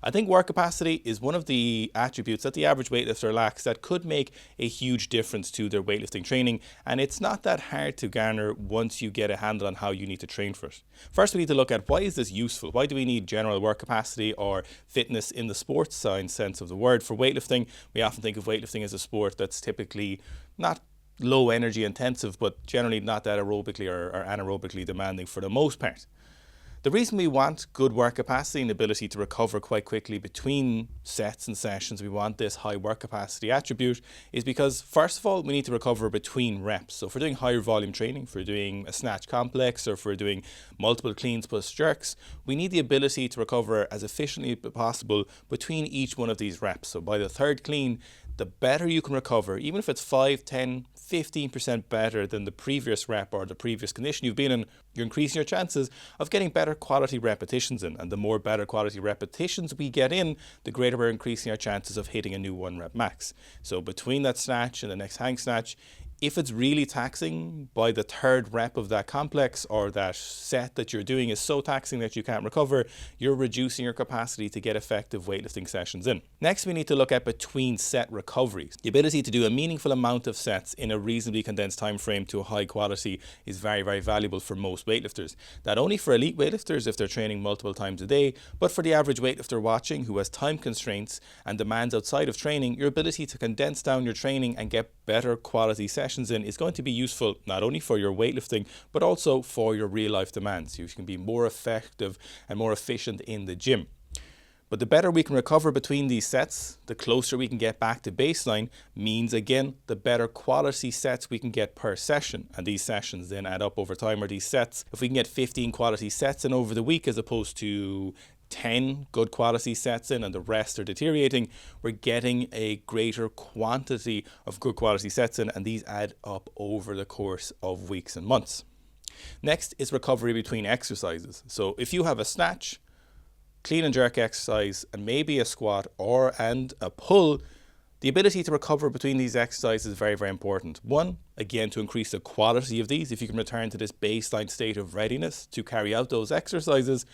I think work capacity is one of the attributes that the average weightlifter lacks that could make a huge difference to their weightlifting training, and it's not that hard to garner once you get a handle on how you need to train for it. First, we need to look at, why is this useful? Why do we need general work capacity or fitness in the sports science sense of the word? For weightlifting, we often think of weightlifting as a sport that's typically not low energy intensive, but generally not that aerobically or anaerobically demanding for the most part. The reason we want good work capacity and ability to recover quite quickly between sets and sessions, we want this high work capacity attribute, is because first of all, we need to recover between reps. So if we're doing higher volume training, if we're doing a snatch complex, or if we're doing multiple cleans plus jerks, we need the ability to recover as efficiently as possible between each one of these reps. So by the third clean, the better you can recover, even if it's 5, 10, 15% better than the previous rep or the previous condition you've been in, you're increasing your chances of getting better quality repetitions in. And the more better quality repetitions we get in, the greater we're increasing our chances of hitting a new 1 rep max. So between that snatch and the next hang snatch, if it's really taxing by the third rep of that complex, or that set that you're doing is so taxing that you can't recover, you're reducing your capacity to get effective weightlifting sessions in. Next, we need to look at between set recoveries. The ability to do a meaningful amount of sets in a reasonably condensed time frame to a high quality is very, very valuable for most weightlifters. Not only for elite weightlifters if they're training multiple times a day, but for the average weightlifter watching who has time constraints and demands outside of training, your ability to condense down your training and get better quality sessions in is going to be useful not only for your weightlifting, but also for your real life demands. You can be more effective and more efficient in the gym. But the better we can recover between these sets, the closer we can get back to baseline, means again, the better quality sets we can get per session. And these sessions then add up over time, or these sets. If we can get 15 quality sets in over the week as opposed to 10 good quality sets in and the rest are deteriorating, we're getting a greater quantity of good quality sets in, and these add up over the course of weeks and months. Next is recovery between exercises. So if you have a snatch, clean and jerk exercise, and maybe a squat and a pull, the ability to recover between these exercises is very, very important. One, again, to increase the quality of these. If you can return to this baseline state of readiness to carry out those exercises,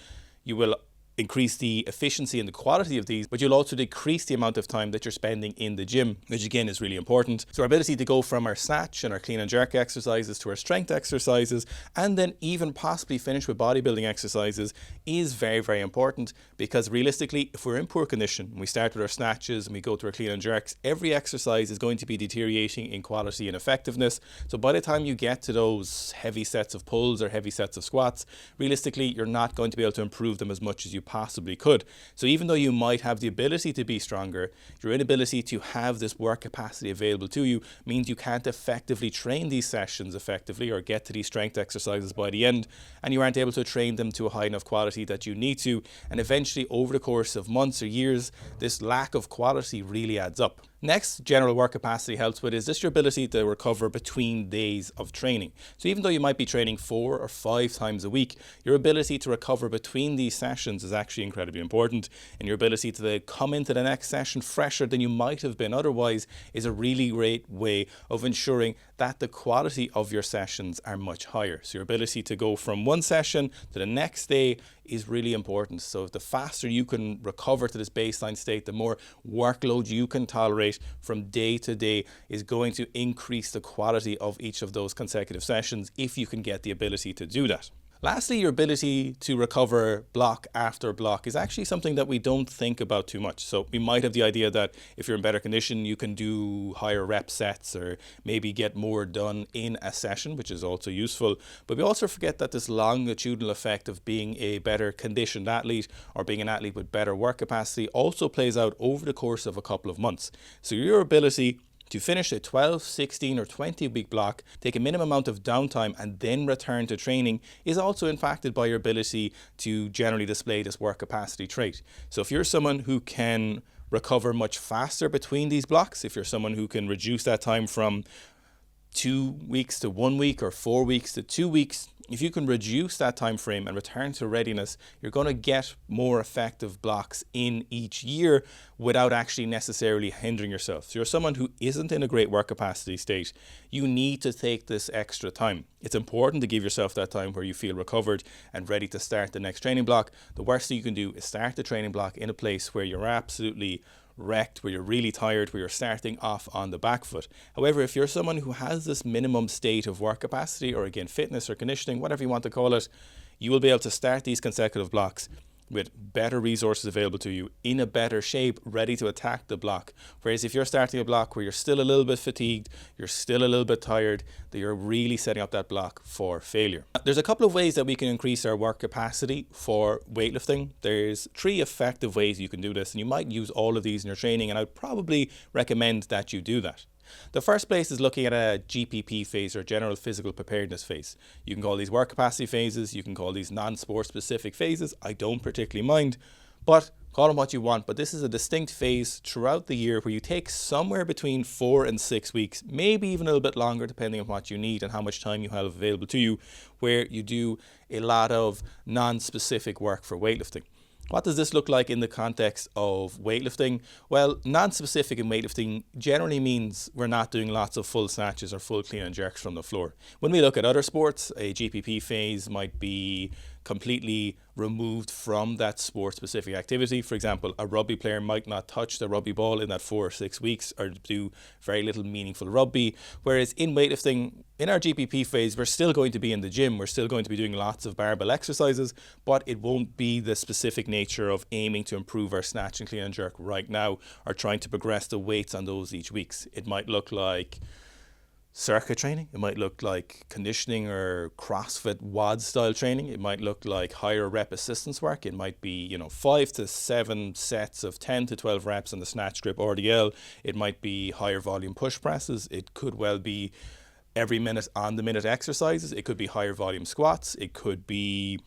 you will increase the efficiency and the quality of these, but you'll also decrease the amount of time that you're spending in the gym, which again is really important. So our ability to go from our snatch and our clean and jerk exercises to our strength exercises, and then even possibly finish with bodybuilding exercises, is very, very important, because realistically, if we're in poor condition, we start with our snatches and we go to our clean and jerks, every exercise is going to be deteriorating in quality and effectiveness. So by the time you get to those heavy sets of pulls or heavy sets of squats, realistically, you're not going to be able to improve them as much as you possibly could. So even though you might have the ability to be stronger, your inability to have this work capacity available to you means you can't effectively train these sessions effectively or get to these strength exercises by the end, and you aren't able to train them to a high enough quality that you need to, and eventually over the course of months or years, this lack of quality really adds up. Next, general work capacity helps with is just your ability to recover between days of training. So even though you might be training 4 or 5 times a week, your ability to recover between these sessions is actually incredibly important, and your ability to come into the next session fresher than you might have been otherwise is a really great way of ensuring that the quality of your sessions are much higher. So your ability to go from one session to the next day is really important. So the faster you can recover to this baseline state, the more workload you can tolerate from day to day is going to increase the quality of each of those consecutive sessions if you can get the ability to do that. Lastly, your ability to recover block after block is actually something that we don't think about too much. So we might have the idea that if you're in better condition, you can do higher rep sets or maybe get more done in a session, which is also useful. But we also forget that this longitudinal effect of being a better conditioned athlete or being an athlete with better work capacity also plays out over the course of a couple of months. So your ability to finish a 12, 16 or 20 week block, take a minimum amount of downtime and then return to training is also impacted by your ability to generally display this work capacity trait. So if you're someone who can recover much faster between these blocks, if you're someone who can reduce that time from 2 weeks to 1 week or 4 weeks to 2 weeks, If you can reduce that time frame and return to readiness, you're going to get more effective blocks in each year without actually necessarily hindering yourself. So you're someone who isn't in a great work capacity state. You need to take this extra time. It's important to give yourself that time where you feel recovered and ready to start the next training block. The worst thing you can do is start the training block in a place where you're absolutely wrecked, where you're really tired, where you're starting off on the back foot. However, if you're someone who has this minimum state of work capacity, or again, fitness or conditioning, whatever you want to call it, you will be able to start these consecutive blocks with better resources available to you, in a better shape, ready to attack the block. Whereas if you're starting a block where you're still a little bit fatigued, you're still a little bit tired, that you're really setting up that block for failure. There's a couple of ways that we can increase our work capacity for weightlifting. There's 3 effective ways you can do this, and you might use all of these in your training, and I'd probably recommend that you do that. The first place is looking at a GPP phase, or general physical preparedness phase. You can call these work capacity phases, you can call these non-sport specific phases. I don't particularly mind, but call them what you want. But this is a distinct phase throughout the year where you take somewhere between 4 and 6 weeks, maybe even a little bit longer depending on what you need and how much time you have available to you, where you do a lot of non-specific work for weightlifting. What does this look like in the context of weightlifting? Well, non-specific in weightlifting generally means we're not doing lots of full snatches or full clean and jerks from the floor. When we look at other sports, a GPP phase might be completely removed from that sport-specific activity. For example, a rugby player might not touch the rugby ball in that 4 or 6 weeks, or do very little meaningful rugby. Whereas in weightlifting, in our GPP phase, we're still going to be in the gym. We're still going to be doing lots of barbell exercises, but it won't be the specific nature of aiming to improve our snatch and clean and jerk right now, or trying to progress the weights on those each week. It might look like circuit training, it might look like conditioning or CrossFit WOD style training, it might look like higher rep assistance work, it might be 5 to 7 sets of 10 to 12 reps on the snatch, grip, RDL, it might be higher volume push presses, it could well be every minute on the minute exercises, it could be higher volume squats, it could be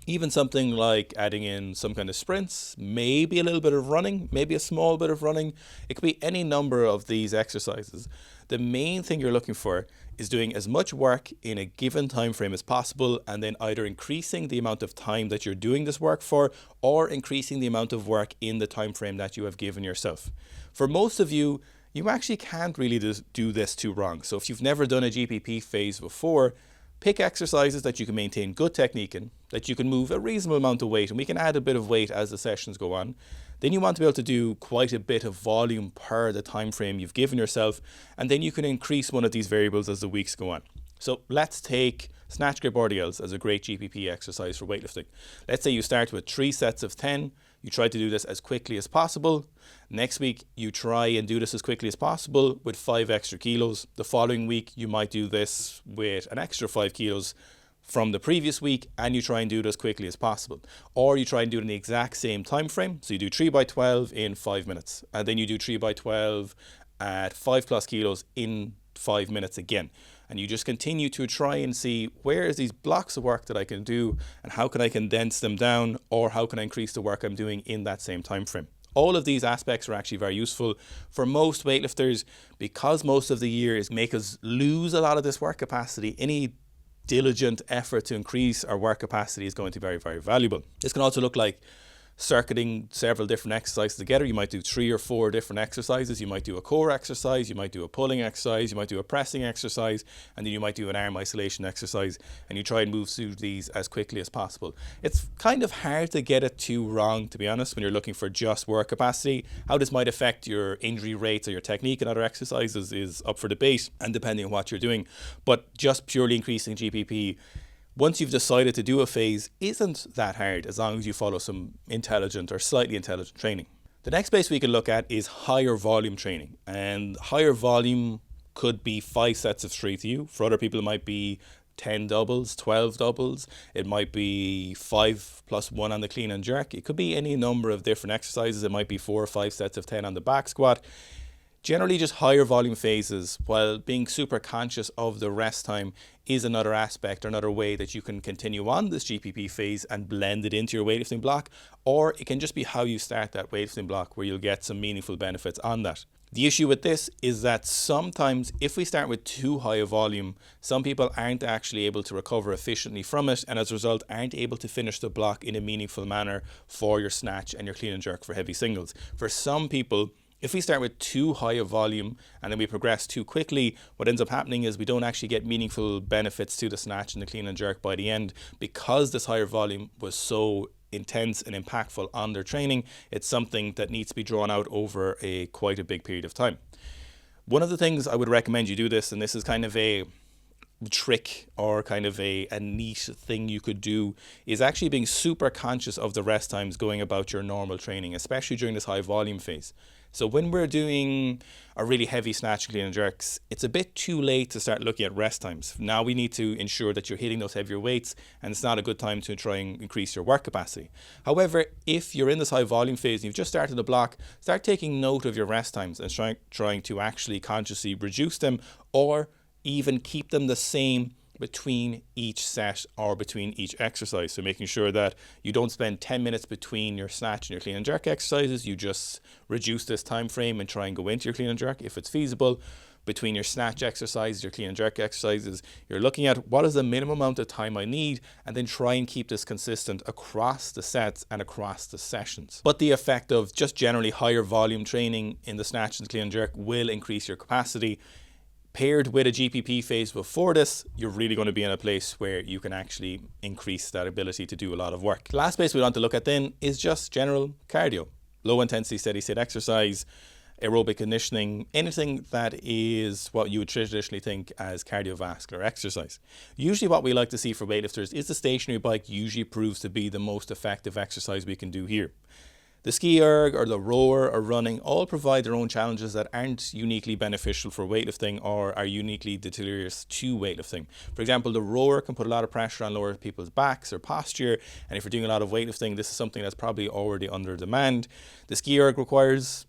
even something like adding in some kind of sprints, maybe a little bit of running, maybe a small bit of running. It could be any number of these exercises. The main thing you're looking for is doing as much work in a given time frame as possible, and then either increasing the amount of time that you're doing this work for, or increasing the amount of work in the time frame that you have given yourself. For most of you, you actually can't really do this too wrong. So if you've never done a GPP phase before, pick exercises that you can maintain good technique in, that you can move a reasonable amount of weight, and we can add a bit of weight as the sessions go on. Then you want to be able to do quite a bit of volume per the time frame you've given yourself, and then you can increase one of these variables as the weeks go on. So let's take snatch, grip, RDLs as a great GPP exercise for weightlifting. Let's say you start with 3 sets of 10, you try to do this as quickly as possible. Next week, you try and do this as quickly as possible with 5 extra kilos. The following week, you might do this with an extra 5 kilos from the previous week, and you try and do it as quickly as possible. Or you try and do it in the exact same time frame. So you do 3 by 12 in 5 minutes, and then you do 3 by 12 at 5+ kilos in 5 minutes again. And you just continue to try and see where is these blocks of work that I can do, and how can I condense them down, or how can I increase the work I'm doing in that same time frame. All of these aspects are actually very useful for most weightlifters, because most of the year is make us lose a lot of this work capacity. Any diligent effort to increase our work capacity is going to be very, very valuable. This can also look like circuiting several different exercises together. You might do 3 or 4 different exercises. You might do a core exercise, you might do a pulling exercise, you might do a pressing exercise, and then you might do an arm isolation exercise, and you try and move through these as quickly as possible. It's kind of hard to get it too wrong, to be honest, when you're looking for just work capacity. How this might affect your injury rates or your technique in other exercises is up for debate, and depending on what you're doing. But just purely increasing GPP, once you've decided to do a phase, isn't that hard, as long as you follow some intelligent or slightly intelligent training. The next place we can look at is higher volume training. And higher volume could be 5 sets of 3 to you. For other people, it might be 10 doubles, 12 doubles. It might be 5 plus 1 on the clean and jerk. It could be any number of different exercises. It might be 4 or 5 sets of 10 on the back squat. Generally just higher volume phases, while being super conscious of the rest time is another aspect or another way that you can continue on this GPP phase and blend it into your weightlifting block. Or it can just be how you start that weightlifting block, where you'll get some meaningful benefits on that. The issue with this is that sometimes if we start with too high a volume, some people aren't actually able to recover efficiently from it, and as a result aren't able to finish the block in a meaningful manner for your snatch and your clean and jerk for heavy singles. For some people, if we start with too high a volume and then we progress too quickly, what ends up happening is we don't actually get meaningful benefits to the snatch and the clean and jerk by the end, because this higher volume was so intense and impactful on their training. It's something that needs to be drawn out over quite a big period of time. One of the things I would recommend you do this, and this is kind of a trick or kind of a neat thing you could do, is actually being super conscious of the rest times going about your normal training, especially during this high volume phase. So when we're doing a really heavy snatch, clean and jerks, it's a bit too late to start looking at rest times. Now we need to ensure that you're hitting those heavier weights, and it's not a good time to try and increase your work capacity. However, if you're in this high volume phase and you've just started the block, start taking note of your rest times and trying to actually consciously reduce them, or even keep them the same between each set or between each exercise. So making sure that you don't spend 10 minutes between your snatch and your clean and jerk exercises. You just reduce this time frame and try and go into your clean and jerk if it's feasible. Between your snatch exercises, your clean and jerk exercises, you're looking at what is the minimum amount of time I need, and then try and keep this consistent across the sets and across the sessions. But the effect of just generally higher volume training in the snatch and clean and jerk will increase your capacity. Paired with a GPP phase before this, you're really going to be in a place where you can actually increase that ability to do a lot of work. The last place we want to look at then is just general cardio. Low intensity, steady state exercise, aerobic conditioning, anything that is what you would traditionally think as cardiovascular exercise. Usually what we like to see for weightlifters is the stationary bike usually proves to be the most effective exercise we can do here. The ski erg or the rower or running all provide their own challenges that aren't uniquely beneficial for weightlifting or are uniquely deleterious to weightlifting. For example, the rower can put a lot of pressure on lower people's backs or posture, and if you're doing a lot of weightlifting, this is something that's probably already under demand. The ski erg requires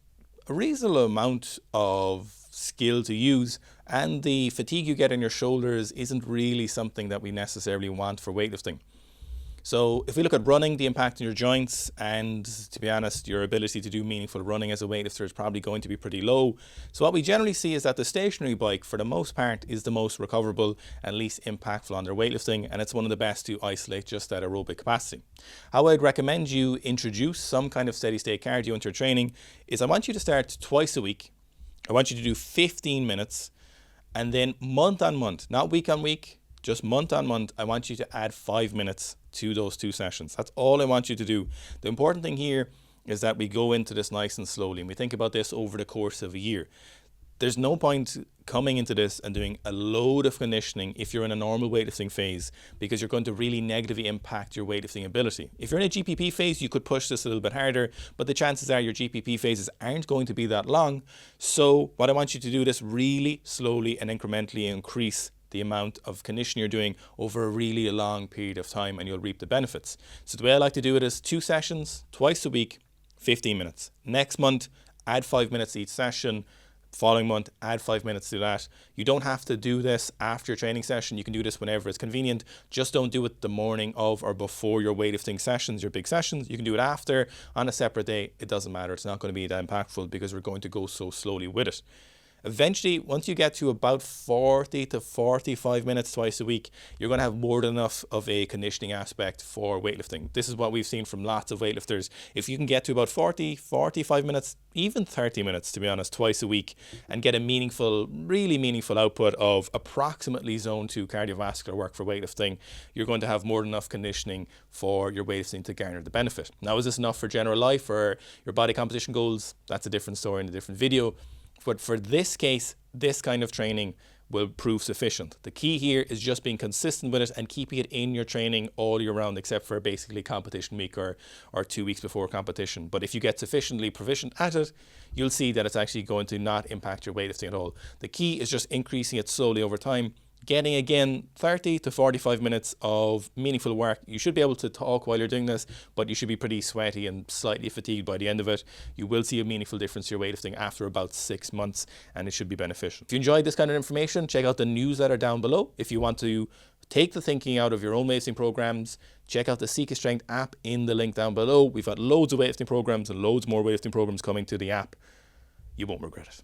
a reasonable amount of skill to use, and the fatigue you get in your shoulders isn't really something that we necessarily want for weightlifting. So if we look at running, the impact on your joints and, to be honest, your ability to do meaningful running as a weightlifter is probably going to be pretty low. So what we generally see is that the stationary bike, for the most part, is the most recoverable and least impactful on their weightlifting, and it's one of the best to isolate just that aerobic capacity. How I'd recommend you introduce some kind of steady state cardio into your training is I want you to start twice a week. I want you to do 15 minutes, and then month on month, not week on week, just month on month, I want you to add 5 minutes to those 2 sessions. That's all I want you to do. The important thing here is that we go into this nice and slowly, and we think about this over the course of a year. There's no point coming into this and doing a load of conditioning if you're in a normal weightlifting phase, because you're going to really negatively impact your weightlifting ability. If you're in a GPP phase, you could push this a little bit harder, but the chances are your GPP phases aren't going to be that long. So what I want you to do is really slowly and incrementally increase the amount of conditioning you're doing over a really long period of time, and you'll reap the benefits. So the way I like to do it is 2 sessions, twice a week, 15 minutes. Next month, add 5 minutes each session. Following month, add 5 minutes to that. You don't have to do this after your training session. You can do this whenever it's convenient. Just don't do it the morning of or before your weightlifting sessions, your big sessions. You can do it after, on a separate day. It doesn't matter. It's not going to be that impactful because we're going to go so slowly with it. Eventually, once you get to about 40 to 45 minutes twice a week, you're going to have more than enough of a conditioning aspect for weightlifting. This is what we've seen from lots of weightlifters. If you can get to about 40, 45 minutes, even 30 minutes, to be honest, twice a week, and get a meaningful, really meaningful output of approximately zone 2 cardiovascular work for weightlifting, you're going to have more than enough conditioning for your weightlifting to garner the benefit. Now, is this enough for general life or your body composition goals? That's a different story in a different video. But for this case, this kind of training will prove sufficient. The key here is just being consistent with it and keeping it in your training all year round, except for basically competition week or 2 weeks before competition. But if you get sufficiently proficient at it, you'll see that it's actually going to not impact your weightlifting at all. The key is just increasing it slowly over time, getting again 30 to 45 minutes of meaningful work. You should be able to talk while you're doing this, but you should be pretty sweaty and slightly fatigued by the end of it. You will see a meaningful difference to your weightlifting after about 6 months, and it should be beneficial. If you enjoyed this kind of information, check out the newsletter down below. If you want to take the thinking out of your own weightlifting programs, check out the Sika Strength app in the link down below. We've got loads of weightlifting programs and loads more weightlifting programs coming to the app. You won't regret it.